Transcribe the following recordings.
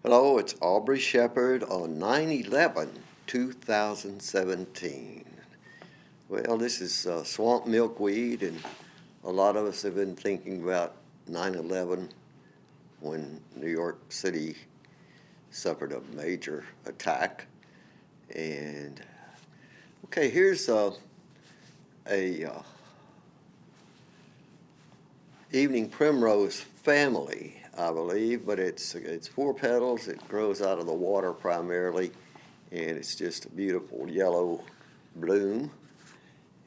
Hello, it's Aubrey Shepherd on 9/11/2017. Well, this is swamp milkweed, and a lot of us have been thinking about 9/11 when New York City suffered a major attack. And okay, here's a evening primrose family, I believe, but it's four petals. It grows out of the water primarily, and it's just a beautiful yellow bloom.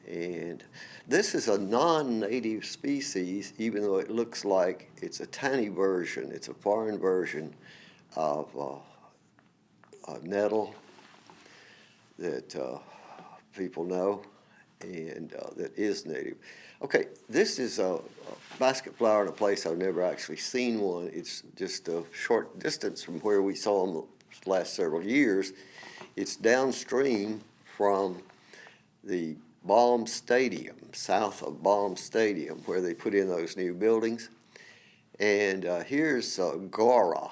And this is a non-native species, even though it looks like it's a tiny version. It's a foreign version of a nettle that people know, and that is native. Okay, this is a basket flower in a place I've never actually seen one. It's just a short distance from where we saw them the last several years. It's downstream from the Baum Stadium, south of Baum Stadium, where they put in those new buildings. And here's Gaura,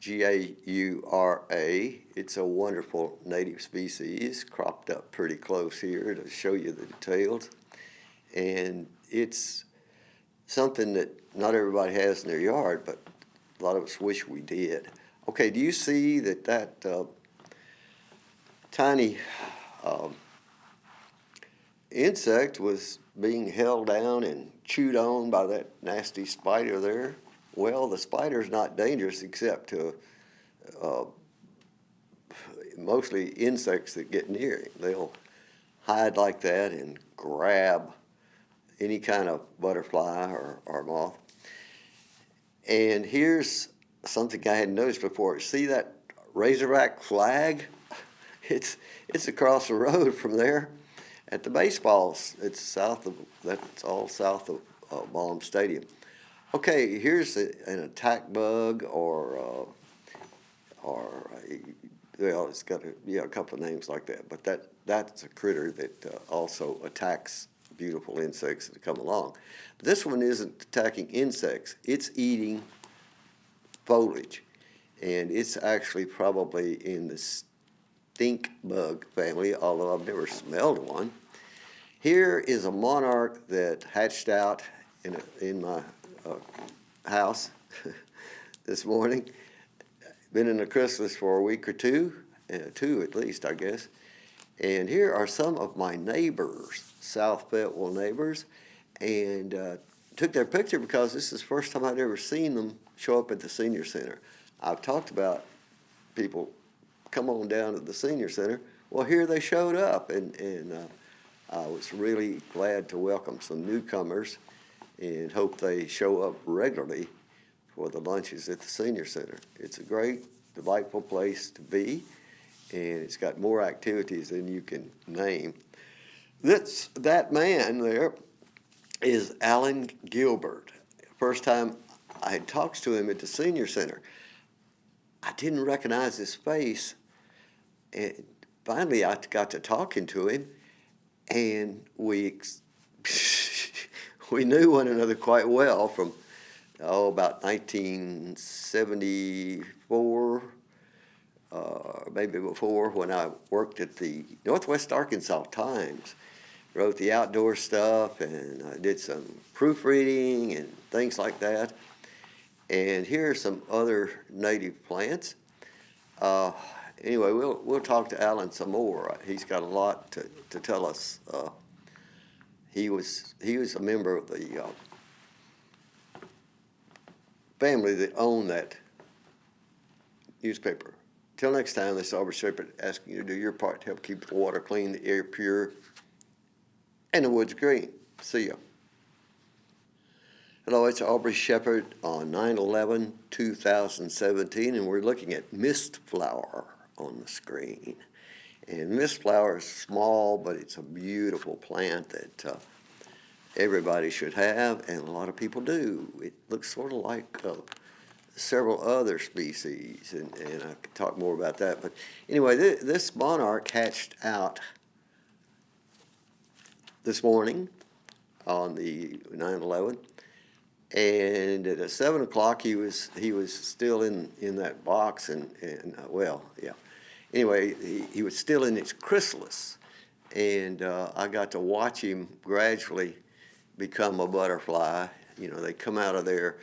Gaura. It's a wonderful native species, cropped up pretty close here to show you the details. And it's something that not everybody has in their yard, but a lot of us wish we did. Okay, do you see that tiny insect was being held down and chewed on by that nasty spider there? Well, the spider's not dangerous except to mostly insects that get near it. They'll hide like that and grab any kind of butterfly or moth. And here's something I hadn't noticed before. See that Razorback flag? It's across the road from there at the baseballs. It's all south of Baum Stadium. Okay, here's an attack bug, or well, it's got a couple of names like that, but that's a critter that also attacks beautiful insects that come along. This one isn't attacking insects, it's eating foliage, and it's actually probably in the stink bug family, although I've never smelled one. Here is a monarch that hatched out in my house this morning. Been in the chrysalis for a week or two at least, I guess. And here are some of my neighbors, South Fayetteville neighbors, and took their picture because this is the first time I'd ever seen them show up at the senior center. I've talked about people come on down to the senior center. Well, here they showed up, and I was really glad to welcome some newcomers and hope they show up regularly for the lunches at the senior center. It's a great, delightful place to be, and it's got more activities than you can name. That man there is Alan Gilbert. First time I had talked to him at the senior center, I didn't recognize his face, and finally I got to talking to him, and we knew one another quite well from about 1974, maybe before, when I worked at the Northwest Arkansas Times. Wrote the outdoor stuff, and I did some proofreading and things like that. And here are some other native plants. Anyway, we'll talk to Alan some more. He's got a lot to tell us. He was a member of the family that owned that newspaper. Till next time, this is Aubrey Shepherd asking you to do your part to help keep the water clean, the air pure, and the woods green. See ya. Hello, it's Aubrey Shepherd on 9/11/2017, and we're looking at mist flower on the screen. And mist flower is small, but it's a beautiful plant that everybody should have, and a lot of people do. It looks sort of like several other species, and I could talk more about that. But anyway, this monarch hatched out this morning on the 9/11. And at 7 o'clock, he was still in that box, and well, yeah. Anyway, he was still in its chrysalis, and I got to watch him gradually become a butterfly. You know, they come out of there,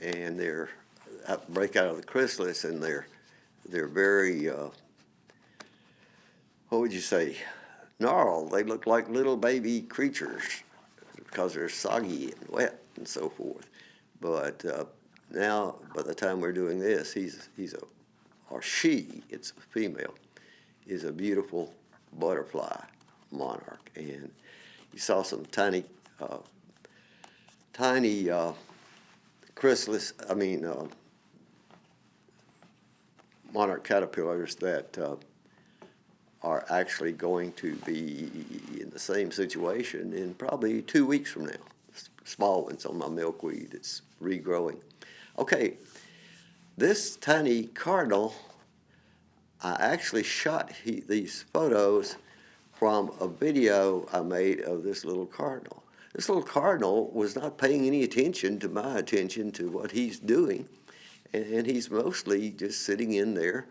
and break out of the chrysalis, and they're very what would you say, gnarled. They look like little baby creatures because they're soggy and wet and so forth. But now, by the time we're doing this, or she, it's a female, is a beautiful butterfly monarch. And you saw some tiny chrysalis, monarch caterpillars that are actually going to be in the same situation in probably 2 weeks from now. Small ones on my milkweed that's regrowing. Okay, this tiny cardinal, I actually shot these photos from a video I made of this little cardinal. This little cardinal was not paying any attention to my attention to what he's doing, and he's mostly just sitting in there,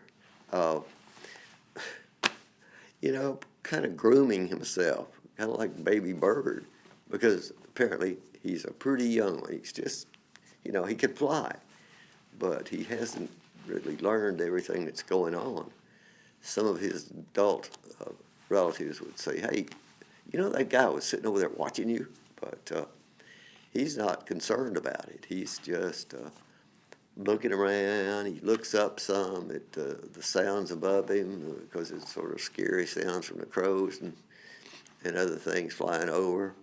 kind of grooming himself, kind of like baby bird, because apparently he's a pretty young one. He's just, he could fly, but he hasn't really learned everything that's going on. Some of his adult relatives would say, hey, that guy was sitting over there watching you, but he's not concerned about it. He's just looking around. He looks up some at the sounds above him, because it's sort of scary sounds from the crows and other things flying over.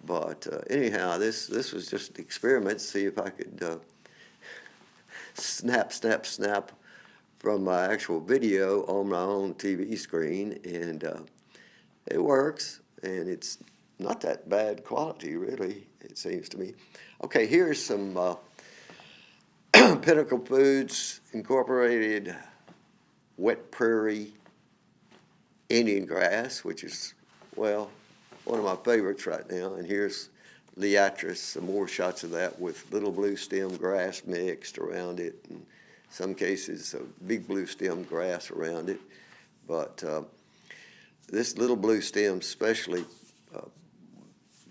But anyhow, this was just an experiment to see if I could snap from my actual video on my own TV screen, and it works, and it's not that bad quality, really, it seems to me. Okay, here's some Pinnacle Foods Incorporated wet prairie Indian grass, which is, well, one of my favorites right now. And here's Leatris, some more shots of that with little blue stem grass mixed around it, and in some cases big blue stem grass around it. But this little blue stem especially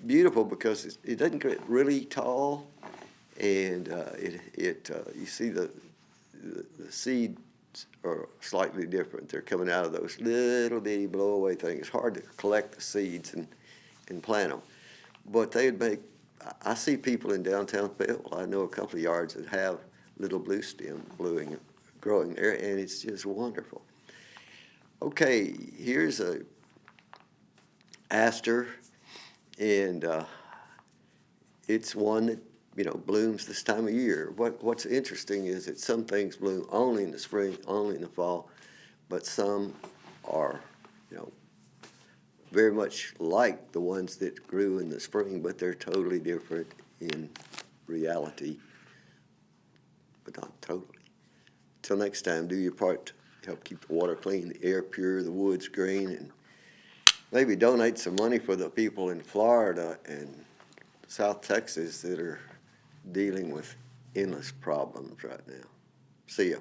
beautiful because it doesn't get really tall, and you see the seeds are slightly different. They're coming out of those little bitty blow-away things. It's hard to collect the seeds and plant them. But I see people in downtown Fayetteville, I know a couple of yards that have little blue stem growing there, and it's just wonderful. Okay, here's a aster, and it's one that blooms this time of year. What's interesting is that some things bloom only in the spring, only in the fall, but some are, very much like the ones that grew in the spring, but they're totally different in reality, but not totally. Till next time, do your part to help keep the water clean, the air pure, the woods green, and maybe donate some money for the people in Florida and South Texas that are dealing with endless problems right now. See ya.